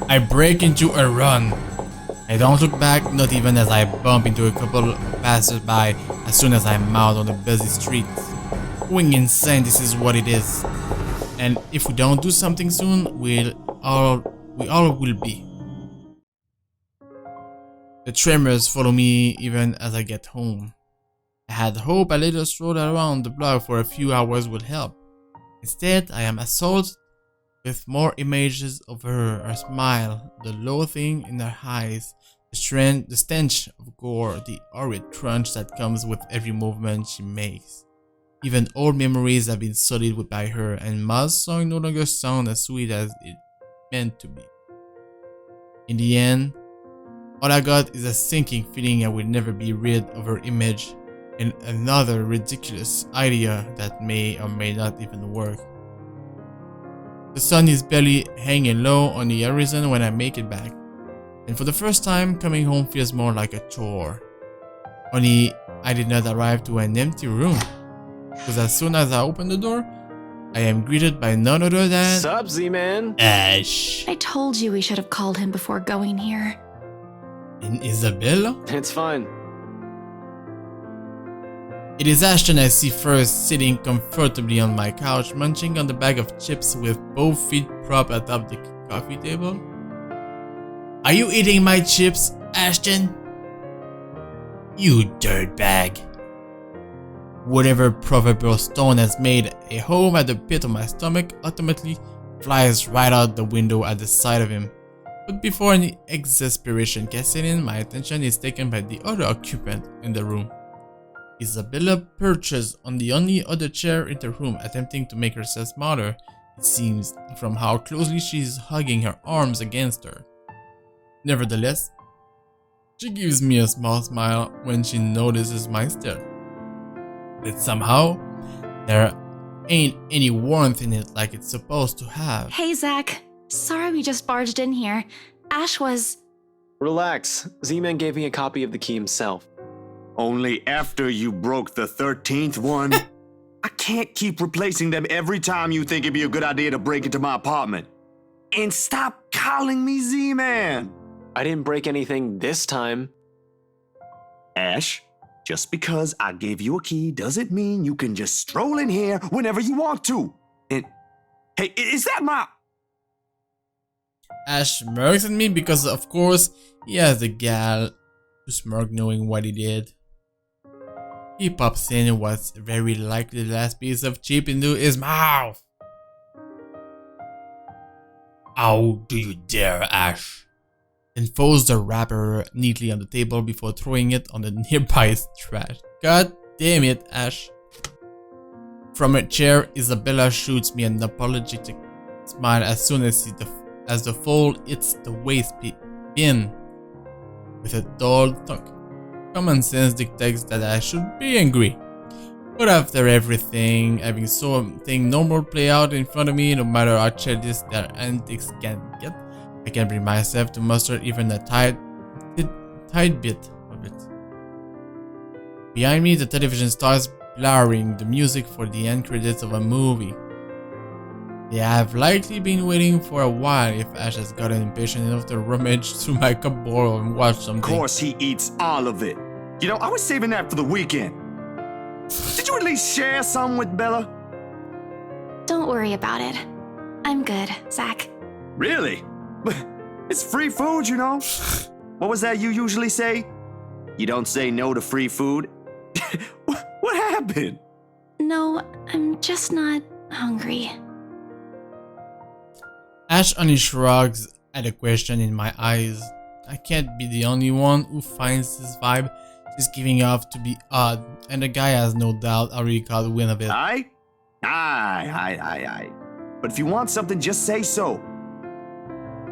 I break into a run. I don't look back, not even as I bump into a couple of passers-by as soon as I'm out on the busy streets. Going insane, this is what it is. And if we don't do something soon, we all will be. The tremors follow me even as I get home. I had hoped a little stroll around the block for a few hours would help. Instead, I am assaulted with more images of her smile, the loathing in her eyes, the stench of gore, the horrid crunch that comes with every movement she makes. Even old memories have been sullied by her, and Ma's song no longer sounds as sweet as it meant to be. In the end, all I got is a sinking feeling I will never be rid of her image, and another ridiculous idea that may or may not even work. The sun is barely hanging low on the horizon when I make it back, and for the first time, coming home feels more like a chore. Only I did not arrive to an empty room, because as soon as I open the door, I am greeted by none other than... Sup, Z-Man? Ash. I told you we should have called him before going here. And Isabella? It's fine. It is Ashton I see first, sitting comfortably on my couch, munching on the bag of chips with both feet propped atop the coffee table. Are you eating my chips, Ashton? You dirtbag. Whatever proverbial stone has made a home at the pit of my stomach ultimately flies right out the window at the sight of him. But before any exasperation can set in, my attention is taken by the other occupant in the room. Isabella perches on the only other chair in the room, attempting to make herself smaller, it seems, from how closely she is hugging her arms against her. Nevertheless, she gives me a small smile when she notices my stare. But somehow, there ain't any warmth in it like it's supposed to have. Hey, Zach. Sorry we just barged in here. Ash was... Relax. Z-Man gave me a copy of the key himself. Only after you broke the 13th one? I can't keep replacing them every time you think it'd be a good idea to break into my apartment. And stop calling me Z-Man! I didn't break anything this time. Ash, just because I gave you a key doesn't mean you can just stroll in here whenever you want to. And, hey, is that my... Ash smirks at me because, of course, he has the gal to smirk knowing what he did. He pops in what's very likely the last piece of chip into his mouth. How do you dare, Ash? And folds the wrapper neatly on the table before throwing it on the nearby trash. God damn it, Ash. From her chair, Isabella shoots me an apologetic smile as soon as the fold hits the waist pin with a dull thunk. Common sense dictates that I should be angry. But after everything, having something normal play out in front of me, no matter how childish their antics can get, I can bring myself to muster even a tight bit of it. Behind me, the television starts blaring the music for the end credits of a movie. They have likely been waiting for a while if Ash has gotten impatient enough to rummage through my cupboard and watch something. Of course he eats all of it. You know, I was saving that for the weekend. Did you at least share some with Bella? Don't worry about it. I'm good, Zach. Really? It's free food, you know? What was that you usually say? You don't say no to free food? What happened? No, I'm just not hungry. Ash only shrugs at the question in my eyes. I can't be the only one who finds this vibe she's giving off to be odd, and the guy has no doubt already caught wind of it. Aye. But if you want something, just say so.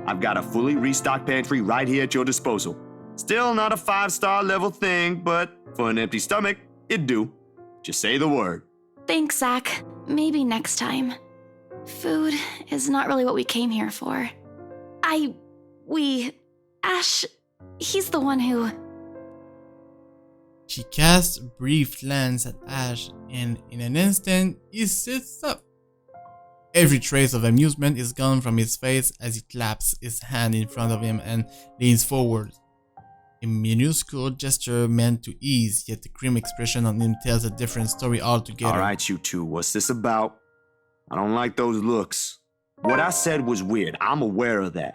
I've got a fully restocked pantry right here at your disposal. Still not a 5-star level thing, but for an empty stomach, it'd do. Just say the word. Thanks, Zach. Maybe next time. Food is not really what we came here for. Ash, he's the one who... She casts a brief glance at Ash, and in an instant, he sits up. Every trace of amusement is gone from his face as he claps his hand in front of him and leans forward. A minuscule gesture meant to ease, yet the grim expression on him tells a different story altogether. Alright, you two, what's this about? I don't like those looks. What I said was weird, I'm aware of that.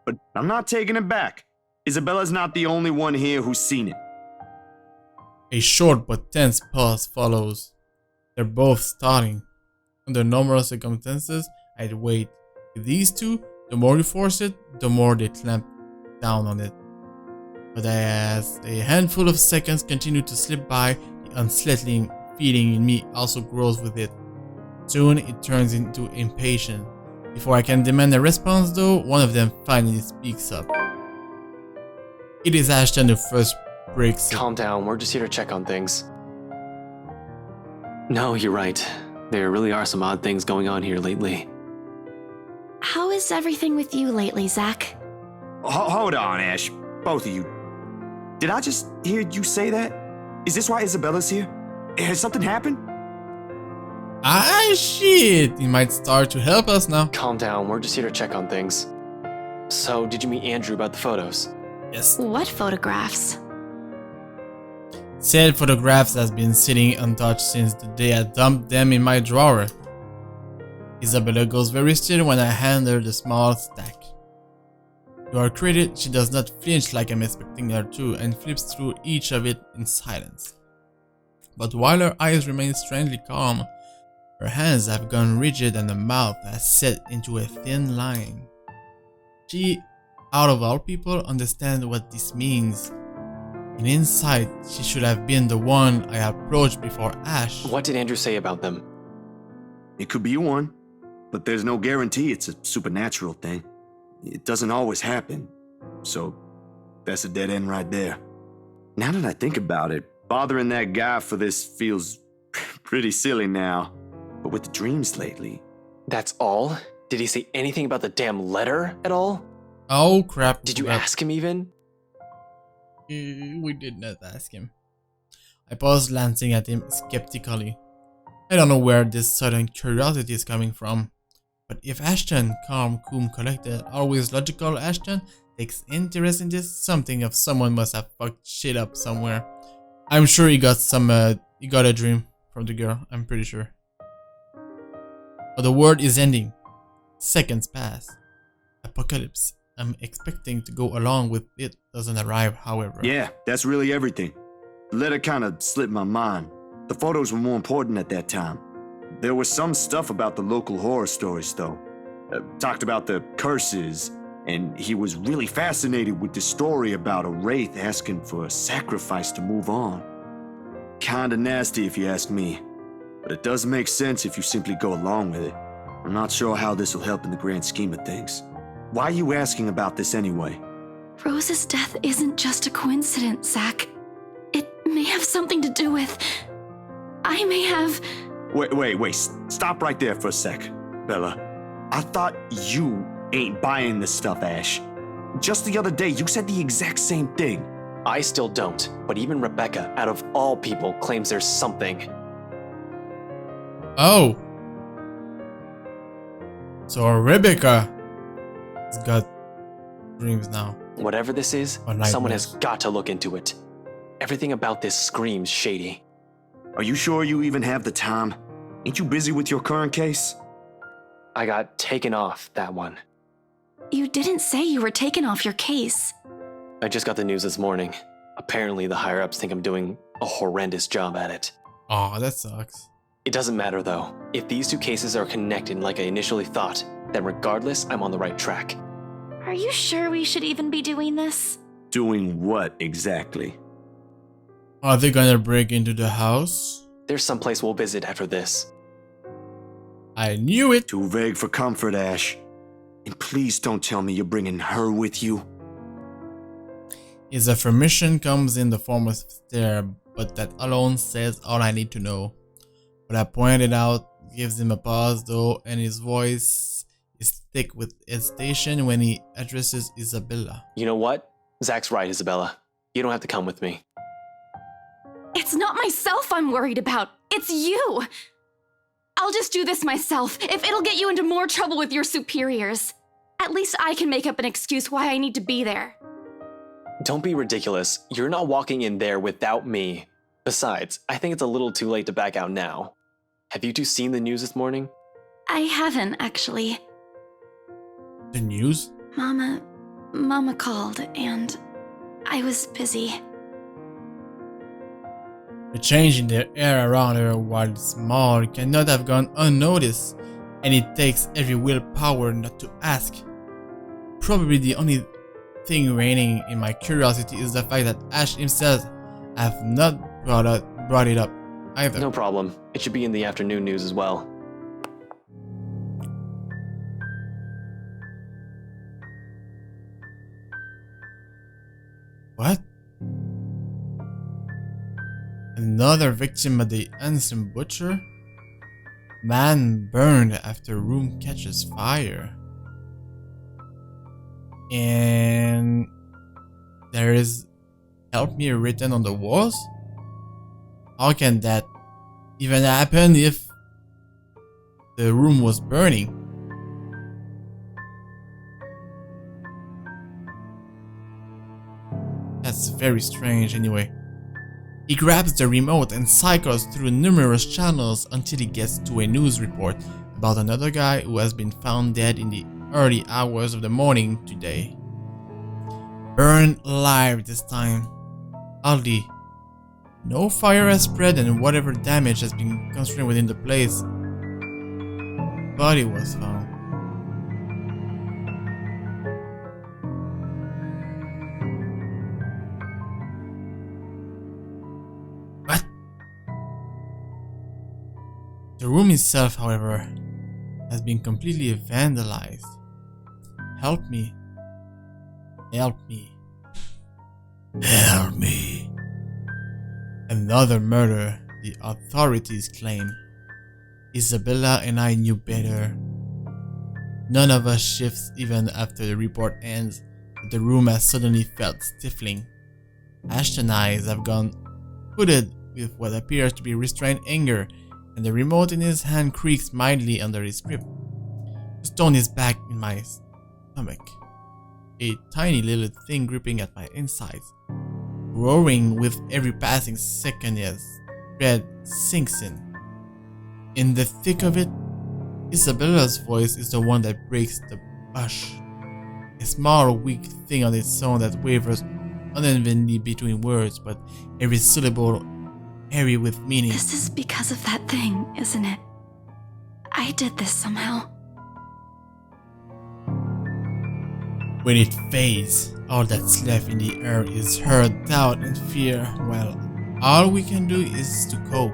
But I'm not taking it back. Isabella's not the only one here who's seen it. A short but tense pause follows. They're both starting. Under normal circumstances, I'd wait. With these two, the more you force it, the more they clamp down on it. But as a handful of seconds continue to slip by, the unsettling feeling in me also grows with it. Soon it turns into impatience. Before I can demand a response though, one of them finally speaks up. It is Ashton who first breaks it. Calm down, we're just here to check on things. No, you're right. There really are some odd things going on here lately. How is everything with you lately, Zach? Hold on, Ash. Both of you. Did I just hear you say that? Is this why Isabella's here? Has something happened? Ah, shit! He might start to help us now. Calm down, we're just here to check on things. So, did you meet Andrew about the photos? Yes. What photographs? Said photographs has been sitting untouched since the day I dumped them in my drawer. Isabella goes very still when I hand her the small stack. To her credit, she does not flinch like I'm expecting her to and flips through each of it in silence. But while her eyes remain strangely calm, her hands have gone rigid and her mouth has set into a thin line. She, out of all people, understands what this means. And inside, she should have been the one I approached before Ash. What did Andrew say about them? It could be one, but there's no guarantee it's a supernatural thing. It doesn't always happen. So, that's a dead end right there. Now that I think about it, bothering that guy for this feels pretty silly now. But with the dreams lately... That's all? Did he say anything about the damn letter at all? Oh crap. Did you ask him even? We did not ask him. I paused, glancing at him skeptically. I don't know where this sudden curiosity is coming from. But if Ashton, calm, cool, collected, always logical Ashton, takes interest in this, something of someone must have fucked shit up somewhere. I'm sure he got a dream from the girl, I'm pretty sure. But the world is ending. Seconds pass. Apocalypse. I'm expecting to go along with it doesn't arrive, however. Yeah, that's really everything. The letter kind of slipped my mind. The photos were more important at that time. There was some stuff about the local horror stories, though. Talked about the curses, and he was really fascinated with the story about a wraith asking for a sacrifice to move on. Kinda nasty if you ask me, but it does make sense if you simply go along with it. I'm not sure how this will help in the grand scheme of things. Why are you asking about this anyway? Rose's death isn't just a coincidence, Zach. It may have something to do with... I may have... Wait, stop right there for a sec, Bella. I thought you ain't buying this stuff, Ash. Just the other day, you said the exact same thing. I still don't, but even Rebecca, out of all people, claims there's something. Oh. So Rebecca has got dreams now. Whatever this is, Or someone has nightmares. got to look into it. Everything about this screams shady. Are you sure you even have the time? Ain't you busy with your current case? I got taken off that one. You didn't say you were taken off your case. I just got the news this morning. Apparently the higher-ups think I'm doing a horrendous job at it. Oh, that sucks. It doesn't matter though. If these two cases are connected like I initially thought, then regardless, I'm on the right track. Are you sure we should even be doing this? Doing what exactly? Are they gonna break into the house? There's some place we'll visit after this. I knew it. Too vague for comfort, Ash. And please don't tell me you're bringing her with you. His affirmation comes in the form of stare, but that alone says all I need to know. What I pointed out gives him a pause though, and his voice is thick with hesitation when he addresses Isabella. You know what? Zach's right, Isabella. You don't have to come with me. It's not myself I'm worried about. It's you. I'll just do this myself, if it'll get you into more trouble with your superiors. At least I can make up an excuse why I need to be there. Don't be ridiculous. You're not walking in there without me. Besides, I think it's a little too late to back out now. Have you two seen the news this morning? I haven't, actually. The news? Mama called, and I was busy. The change in the air around her, while small, cannot have gone unnoticed, and it takes every willpower not to ask. Probably the only thing reigning in my curiosity is the fact that Ash himself have not brought it up either. No problem. It should be in the afternoon news as well. What? Another victim of the Handsome Butcher? Man burned after room catches fire. And there is "help me" written on the walls? How can that even happen if the room was burning? That's very strange anyway. He grabs the remote and cycles through numerous channels until he gets to a news report about another guy who has been found dead in the early hours of the morning today. Burned alive this time. Oddly, no fire has spread and whatever damage has been concentrated within the place. Body was found. What? The room itself, however, has been completely vandalized. Help me. Help me. Help me. Another murder, the authorities claim. Isabella and I knew better. None of us shifts even after the report ends, but the room has suddenly felt stifling. Ashton's eyes have gone hooded with what appears to be restrained anger, and the remote in his hand creaks mildly under his grip. The stone is back in my stomach, a tiny little thing gripping at my insides, roaring with every passing second as dread sinks in. In the thick of it, Isabella's voice is the one that breaks the hush. A small, weak thing on its own that wavers unevenly between words, but every syllable heavy with meaning. This is because of that thing, isn't it? I did this somehow. When it fades, all that's left in the air is her doubt and fear, while all we can do is to cope.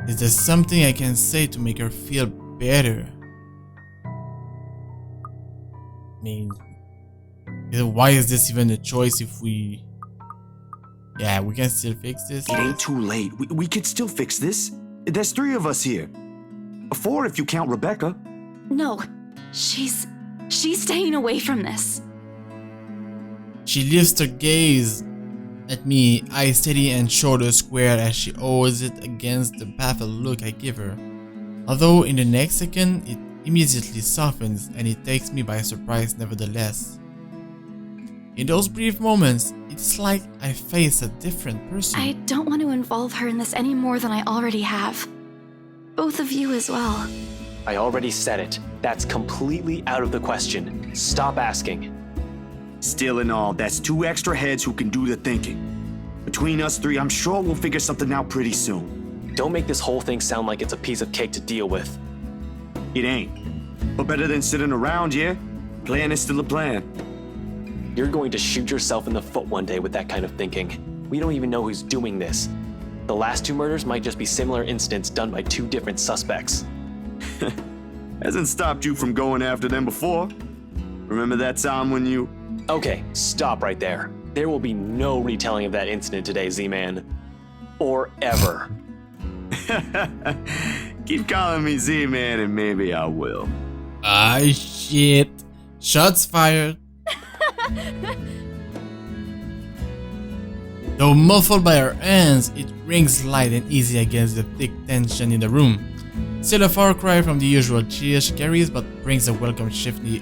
Is there something I can say to make her feel better? I mean, why is this even a choice if we... Yeah, we can still fix this. It ain't too late. We could still fix this. There's 3 of us here. 4 if you count Rebecca. No, she's staying away from this. She lifts her gaze at me, eyes steady and shoulders squared as she holds it against the baffled look I give her. Although in the next second, it immediately softens and it takes me by surprise nevertheless. In those brief moments, it's like I face a different person. I don't want to involve her in this any more than I already have. Both of you as well. I already said it. That's completely out of the question. Stop asking. Still in all, that's 2 extra heads who can do the thinking. Between us 3, I'm sure we'll figure something out pretty soon. Don't make this whole thing sound like it's a piece of cake to deal with. It ain't. But better than sitting around, yeah? Plan is still a plan. You're going to shoot yourself in the foot one day with that kind of thinking. We don't even know who's doing this. The last 2 murders might just be similar incidents done by 2 different suspects. Hasn't stopped you from going after them before. Remember that time when you... Okay, stop right there. There will be no retelling of that incident today, Z-Man. Or ever. Keep calling me Z-Man and maybe I will. Ah, shit. Shots fired. Though muffled by her hands, it rings light and easy against the thick tension in the room. Still a far cry from the usual cheer she carries, but brings a welcome